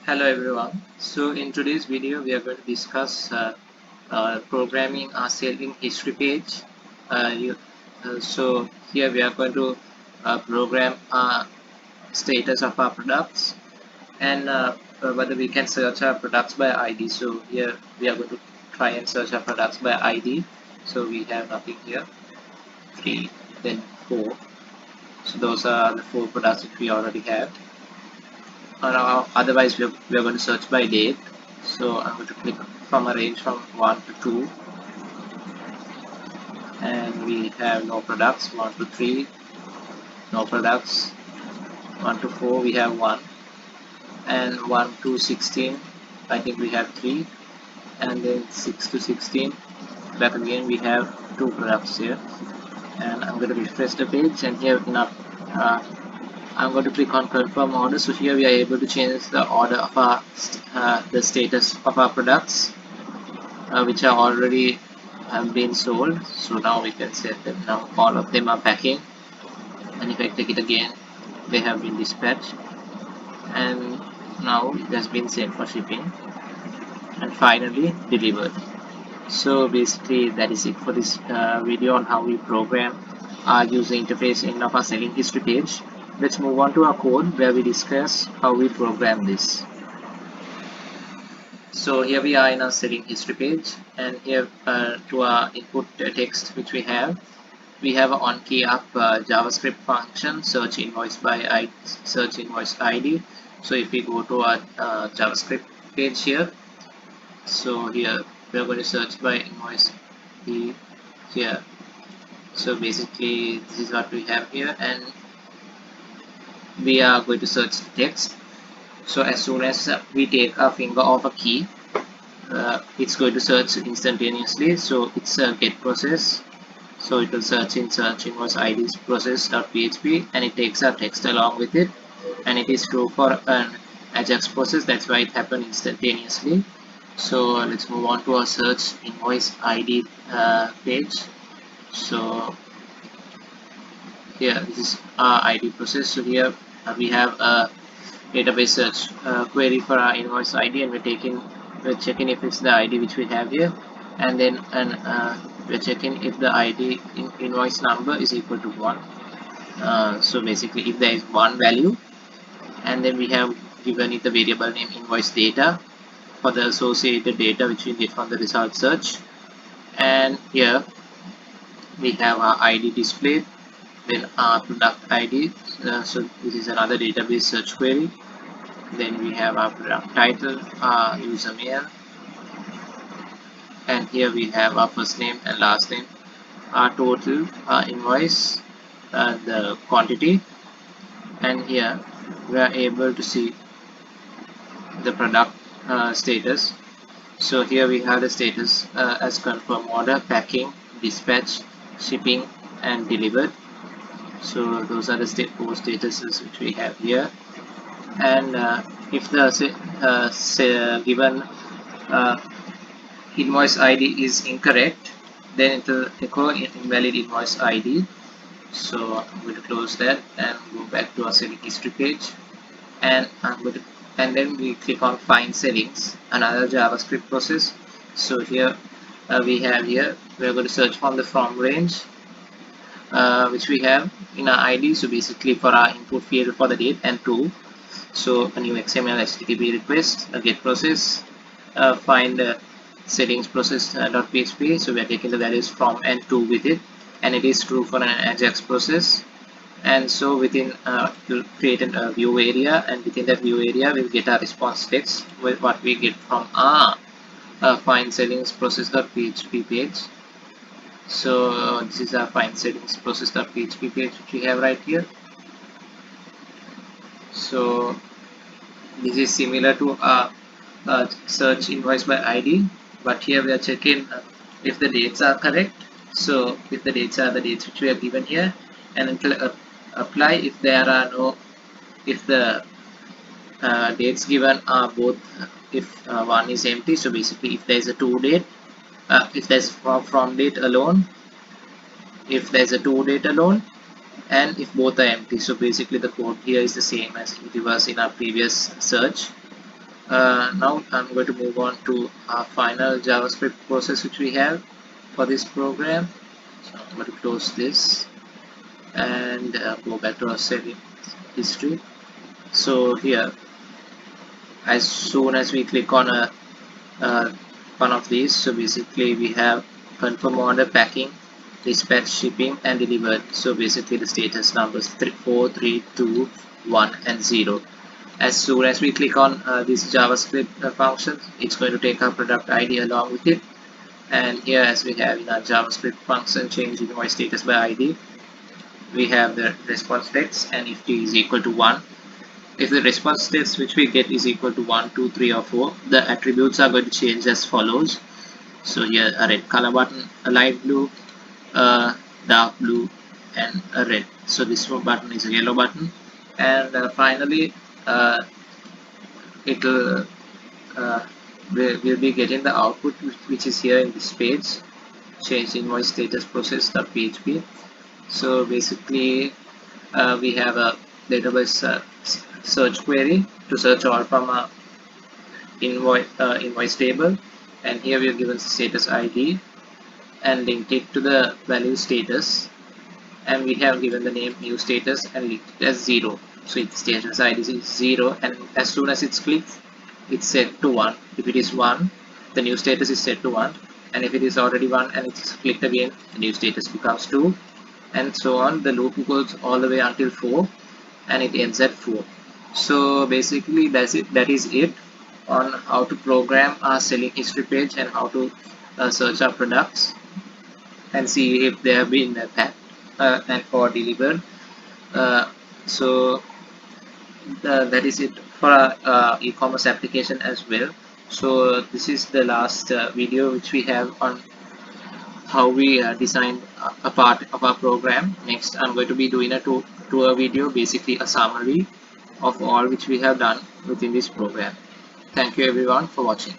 Hello everyone. So in today's video we are going to discuss programming our selling history page. So here we are going to program status of our products and whether we can search our products by ID. So here we are going to try and search our products by ID. So we have nothing here, 3, then 4. So those are the 4 products which we already have. Otherwise we are going to search by date. So I'm going to click from a range from 1 to 2 and we have no products. 1 to 3 no products. 1 to 4 we have 1 and 1 to 16 I think we have 3, and then 6 to 16 back again we have 2 products here. And I'm going to refresh the page, and here I'm going to click on confirm order. So here we are able to change the order of our the status of our products which are already have been sold. So now we can set them. Now all of them are packing, and if I click it again, they have been dispatched, and now it has been sent for shipping and finally delivered. So basically that is it for this video on how we program our user interface in of our selling history page. Let's move on to our code where we discuss how we program this. So here we are in our selling history page, and here to our input text which we have on key up JavaScript function search invoice ID. So if we go to our JavaScript page here, so here we are going to search by invoice here. So basically this is what we have here, and we are going to search the text. So as soon as we take our finger off a key, it's going to search instantaneously. So it's a get process, so it will search in search invoice IDs process.php, and it takes our text along with it, and it is true for an Ajax process. That's why it happened instantaneously. So let's move on to our search invoice ID page. So here this is our ID process. So here we have a database search query for our invoice ID, and we're checking if it's the ID which we have here, and then we're checking if the ID invoice number is equal to 1. So basically if there is one value, and then we have given it the variable name invoice data for the associated data which we get from the result search, and here we have our ID displayed, then our product ID. So this is another database search query. Then we have our product title, our user mail, and here we have our first name and last name, our total, our invoice, the quantity, and here we are able to see the product status. So here we have the status as confirm order, packing, dispatch, shipping, and delivered. So those are the 4 statuses which we have here. And if the given invoice ID is incorrect, then it will echo invalid invoice ID. So I'm going to close that and go back to our selling history page, and then we click on find settings, another JavaScript process. So here we are going to search from the from range which we have in our ID. So basically for our input field for the date and to, so a new XML HTTP request, a get process, find settings process.php. So we are taking the values from and to with it, and it is true for an Ajax process. And so within we'll create a view area, and within that view area we'll get our response text with what we get from our find settings process.php page. So this is our find settings process.php page which we have right here. So this is similar to search invoice by ID, but here we are checking if the dates are correct. So if the dates are the dates which we are given here, and it will apply if there are no, if the dates given are both, if one is empty. So basically if there is a to date, if there's from date alone, if there's a to date alone, and if both are empty. So basically the code here is the same as it was in our previous search. Now I'm going to move on to our final JavaScript process which we have for this program. So I'm going to close this and go back to our setting history. So here, as soon as we click on one of these, so basically we have confirm order, packing, dispatch, shipping, and delivered. So basically the status numbers 4, 3, 2, 1, and 0. As soon as we click on this JavaScript function, it's going to take our product ID along with it. And here, as we have in our JavaScript function, change invoice status by ID, we have the response text, and if t is equal to 1, if the response text which we get is equal to 1, 2, 3, or 4, the attributes are going to change as follows. So here a red color button, a light blue, a dark blue, and a red. So this button is a yellow button, and finally it will we'll be getting the output which is here in this page, change invoice status process.php. So basically we have a database search query to search all from a invoice table, and here we have given status ID and linked it to the value status, and we have given the name new status and linked it as 0. So its status ID is 0, and as soon as it's clicked, it's set to 1. If it is 1, the new status is set to 1, and if it is already 1 and it's clicked again, the new status becomes 2, and so on. The loop goes all the way until 4, and it ends at 4. So basically that is it on how to program our selling history page and how to search our products and see if they have been packed and or delivered. So that is it for our e-commerce application as well. So this is the last video which we have on how we design a part of our program. Next I'm going to be doing a tour video, basically a summary of all which we have done within this program. Thank you everyone for watching.